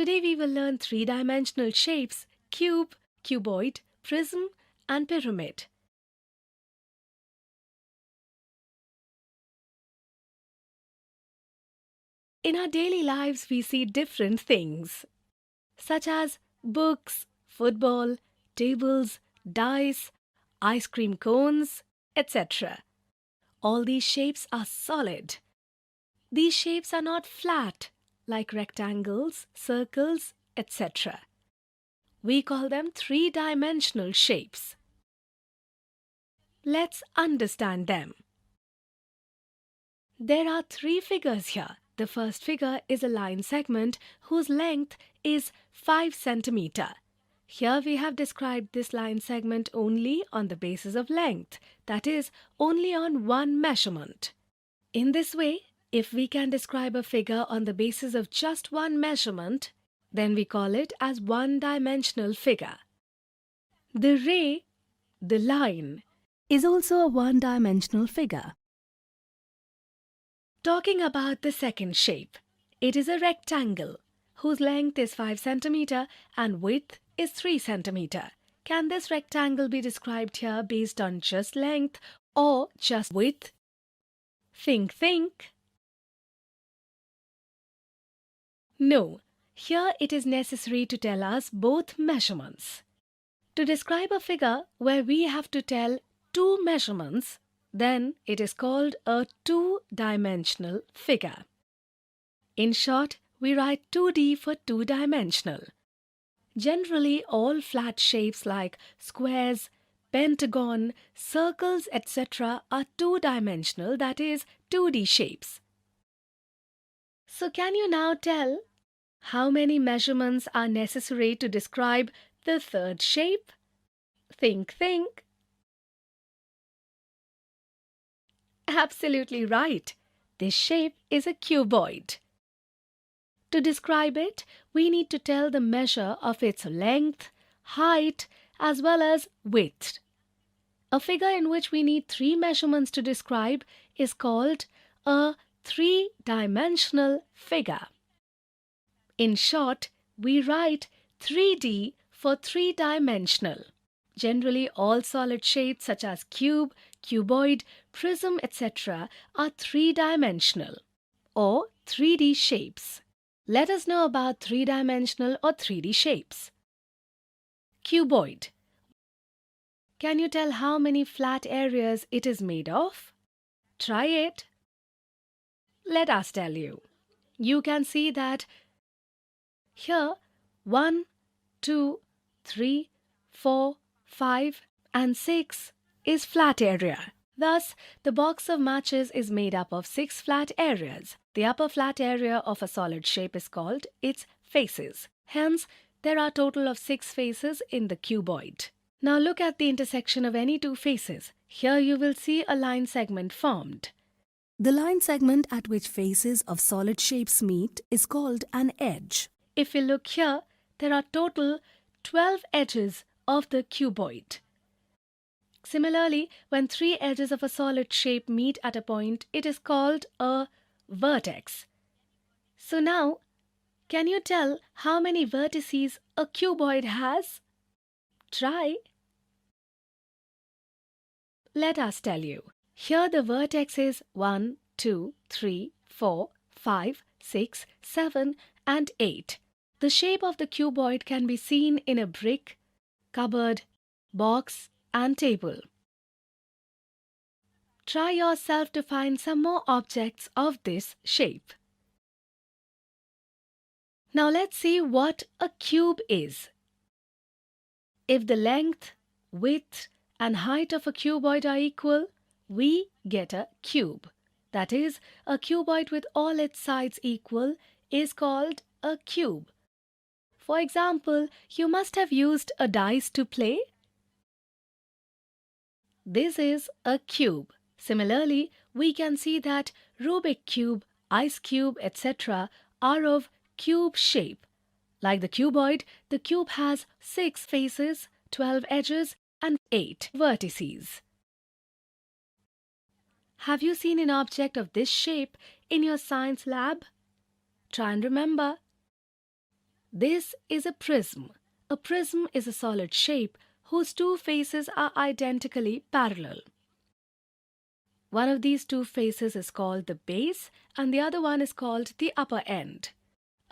Today we will learn three-dimensional shapes: cube, cuboid, prism and pyramid. In our daily lives we see different things such as books, football, tables, dice, ice cream cones, etc. All these shapes are solid. These shapes are not flat like rectangles, circles, etc. We call them three-dimensional shapes. Let's understand them. There are three figures here. The first figure is a line segment whose length is 5 centimeter. Here we have described this line segment only on the basis of length, that is, only on one measurement. In this way, if we can describe a figure on the basis of just one measurement, then we call it as one-dimensional figure. The ray, the line, is also a one-dimensional figure. Talking about the second shape, it is a rectangle whose length is 5 centimeter and width is 3 centimeter. Can this rectangle be described here based on just length or just width? Think. No, here it is necessary to tell us both measurements. To describe a figure where we have to tell two measurements, then it is called a two-dimensional figure. In short, we write 2D for two-dimensional. Generally, all flat shapes like squares, pentagon, circles, etc. are two-dimensional, that is, 2D shapes. So can you now tell how many measurements are necessary to describe the third shape? Think. Absolutely right. This shape is a cuboid. To describe it, we need to tell the measure of its length, height, as well as width. A figure in which we need three measurements to describe is called a three-dimensional figure. In short, we write 3D for three-dimensional. Generally, all solid shapes such as cube, cuboid, prism, etc. are three-dimensional or 3D shapes. Let us know about three-dimensional or 3D shapes. Cuboid. Can you tell how many flat areas it is made of? Try it. Let us tell you. You can see that here 1, 2, 3, 4, 5 and 6 is flat area. Thus, the box of matches is made up of 6 flat areas. The upper flat area of a solid shape is called its faces. Hence, there are a total of 6 faces in the cuboid. Now look at the intersection of any two faces. Here you will see a line segment formed. The line segment at which faces of solid shapes meet is called an edge. If we look here, there are total 12 edges of the cuboid. Similarly, when 3 edges of a solid shape meet at a point, it is called a vertex. So now, can you tell how many vertices a cuboid has? Try. Let us tell you. Here the vertex is 1, 2, 3, 4, 5, 6, 7 and 8. The shape of the cuboid can be seen in a brick, cupboard, box and table. Try yourself to find some more objects of this shape. Now let's see what a cube is. If the length, width and height of a cuboid are equal, we get a cube. That is, a cuboid with all its sides equal is called a cube. For example, you must have used a dice to play. This is a cube. Similarly, we can see that Rubik cube, ice cube, etc. are of cube shape. Like the cuboid, the cube has 6 faces, 12 edges and 8 vertices. Have you seen an object of this shape in your science lab? Try and remember. This is a prism. A prism is a solid shape whose two faces are identically parallel. One of these two faces is called the base and the other one is called the upper end.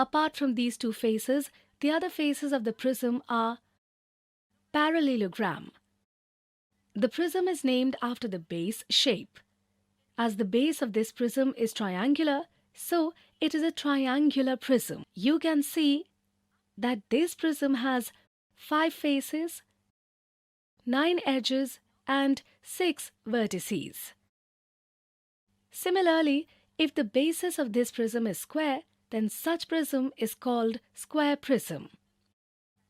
Apart from these two faces, the other faces of the prism are parallelogram. The prism is named after the base shape. As the base of this prism is triangular, so it is a triangular prism. You can see that this prism has 5 faces, 9 edges and 6 vertices. Similarly, if the basis of this prism is square, then such prism is called square prism.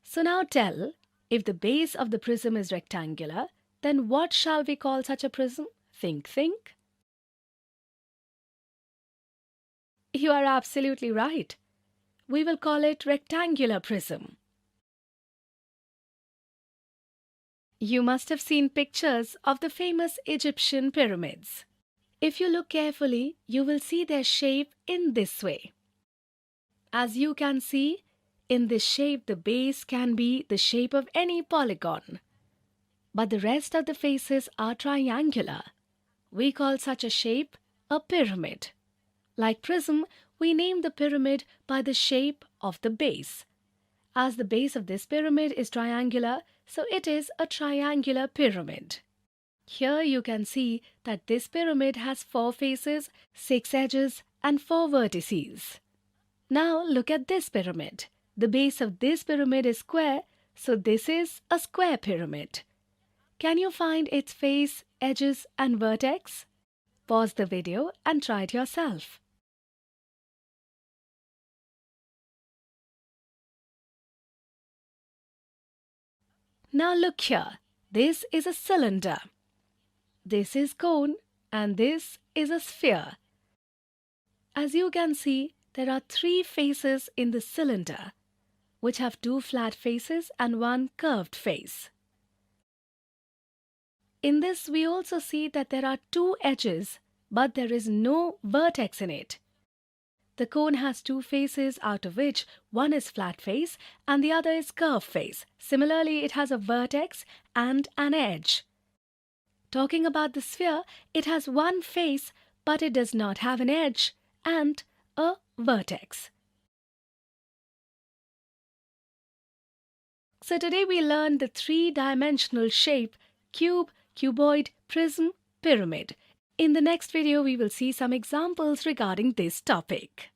So now tell, if the base of the prism is rectangular, then what shall we call such a prism? Think. You are absolutely right. We will call it rectangular prism. You must have seen pictures of the famous Egyptian pyramids. If you look carefully, you will see their shape in this way. As you can see, in this shape the base can be the shape of any polygon. But the rest of the faces are triangular. We call such a shape a pyramid. Like prism, we name the pyramid by the shape of the base. As the base of this pyramid is triangular, so it is a triangular pyramid. Here you can see that this pyramid has 4 faces, 6 edges and 4 vertices. Now look at this pyramid. The base of this pyramid is square, so this is a square pyramid. Can you find its face, edges and vertex? Pause the video and try it yourself. Now look here. This is a cylinder. This is cone and this is a sphere. As you can see, there are 3 faces in the cylinder, which have 2 flat faces and 1 curved face. In this, we also see that there are 2 edges, but there is no vertex in it. The cone has 2 faces, out of which one is flat face and the other is curved face. Similarly, it has a vertex and an edge. Talking about the sphere, it has 1 face, but it does not have an edge and a vertex. So today we learned the 3-dimensional shape cube, cuboid, prism, pyramid. In the next video, we will see some examples regarding this topic.